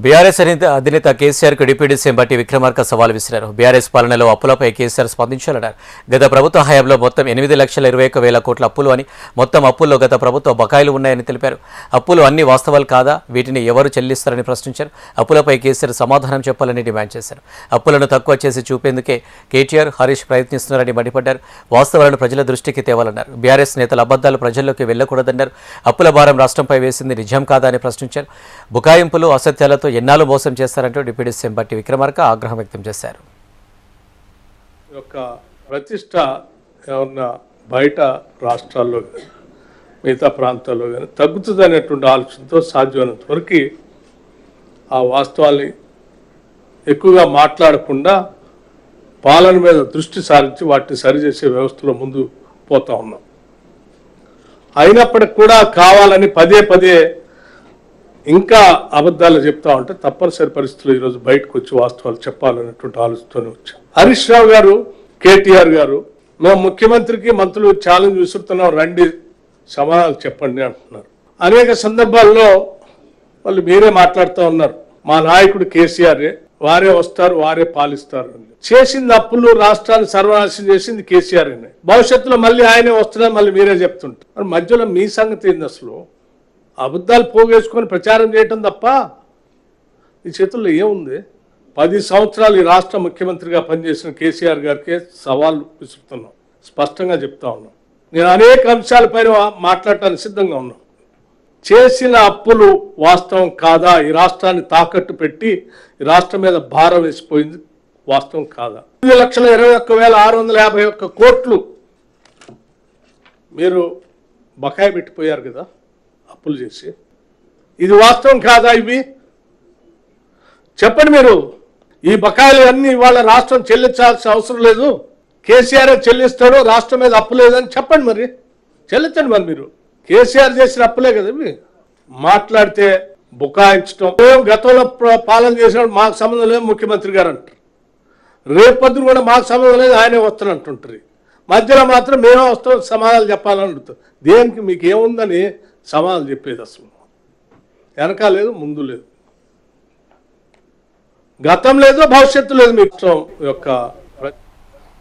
BRS అధినేత కేసీఆర్కు deputy CM బట్టి విక్రమార్క సవాల్ విసిరారు. బీఆర్ఎస్ పాలనలో అప్పులపై కేసీఆర్ స్పందించాలన్నారు. గత ప్రభుత్వ హయాంలో మొత్తం 8,21,000 కోట్ల అప్పులు అని, మొత్తం అప్పుల్లో గత ప్రభుత్వ బకాయిలు ఉన్నాయని తెలిపారు. అప్పులు అన్ని వాస్తవాలు కాదా, వీటిని ఎవరు చెల్లిస్తారని ప్రశ్నించారు. అప్పులపై కేసీఆర్ సమాధానం చెప్పాలని డిమాండ్ చేశారు. అప్పులను తక్కువ చేసి చూపేందుకే కేటీఆర్, హరీష్ ప్రయత్నిస్తున్నారని మండిపడ్డారు. వాస్తవాలను ప్రజల దృష్టికి తేవాలన్నారు. బీఆర్ఎస్ నేతల అబద్ధాలు ప్రజల్లోకి వెళ్లకూడదన్నారు. అప్పుల భారం రాష్ట్రంపై వేసింది నిజం కాదా అని ప్రశ్నించారు. బుకాయింపులు, అసత్యాలతో ఎన్నాళ్ళు మోసం చేస్తారంటూ డిప్యూటీ సీఎం బట్టి విక్రమార్క ఆగ్రహం వ్యక్తం చేశారు. ప్రతిష్ట ఏమన్నా బయట రాష్ట్రాల్లో కానీ మిగతా ప్రాంతాల్లో కానీ తగ్గుతుంది అనేటువంటి ఆలోచనతో సాధ్యమైనంత వరకు ఆ వాస్తవాల్ని ఎక్కువగా మాట్లాడకుండా పాలన మీద దృష్టి సారించి వాటిని సరిచేసే వ్యవస్థలో ముందు పోతా ఉన్నాం. అయినప్పటికి కూడా కావాలని పదే పదే ఇంకా అబద్ధాలు చెప్తా ఉంటే తప్పనిసరి పరిస్థితులు ఈరోజు బయటకు వచ్చి వాస్తవాలు చెప్పాలనేటువంటి ఆలోచనతోనే వచ్చాం. హరీష్ రావు గారు, కేటీఆర్ గారు, మేము ముఖ్యమంత్రికి మంత్రులు ఛాలెంజ్ విసురుతున్నాం, రండి సమాధానాలు చెప్పండి అంటున్నారు. అనేక సందర్భాల్లో వాళ్ళు మీరే మాట్లాడుతూ ఉన్నారు, మా నాయకుడు కేసీఆరే, వారే వస్తారు, వారే పాలిస్తారు అని. చేసింది అప్పులు, రాష్ట్రాన్ని సర్వనాశనం చేసింది కేసీఆర్ అని. భవిష్యత్తులో మళ్ళీ ఆయనే వస్తున్నారు, మళ్ళీ మీరే చెప్తుంటారు. మరి మధ్యలో మీ సంగతి ఏంది? అసలు అబద్ధాలు పోగేసుకొని ప్రచారం చేయటం తప్ప ఈ చేతుల్లో ఏముంది? 10 సంవత్సరాలు ఈ రాష్ట్ర ముఖ్యమంత్రిగా పనిచేసిన కేసీఆర్ గారికి సవాల్ విసురుతున్నాం, స్పష్టంగా చెప్తా ఉన్నాం. నేను అనేక అంశాలపైన మాట్లాడటానికి సిద్ధంగా ఉన్నాను. చేసిన అప్పులు వాస్తవం కాదా? ఈ రాష్ట్రాన్ని తాకట్టు పెట్టి ఈ రాష్ట్రం మీద భారం వేసిపోయింది వాస్తవం కాదా? 2,21,651 కోట్లు మీరు బకాయి పెట్టిపోయారు కదా అప్పులు చేసి. ఇది వాస్తవం కాదా? ఇవి చెప్పండి. మీరు ఈ బకాయిలు అన్నీ ఇవాళ రాష్ట్రం చెల్లించాల్సిన అవసరం లేదు, కేసీఆర్ చెల్లిస్తాడు, రాష్ట్రం మీద అప్పు లేదని చెప్పండి. మరి చెల్లించండి. మరి మీరు కేసీఆర్ చేసిన అప్పులే కదా ఇవి. మాట్లాడితే బుకాయించడం, మేము గతంలో పాలన చేసినప్పుడు మాకు సంబంధం లేదు ముఖ్యమంత్రి గారు అంటారు, రేపొద్దున కూడా మాకు సంబంధం లేదు ఆయనే వస్తాను అంటుంటారు. మధ్యలో మాత్రం మేమే వస్తాం సమాధానాలు చెప్పాలని అడుగుతాం. దేనికి మీకు ఏముందని సమాధానం చెప్పేది? అసలు వెనక లేదు, ముందు లేదు, గతం లేదు, భవిష్యత్తు లేదు. మీకు యొక్క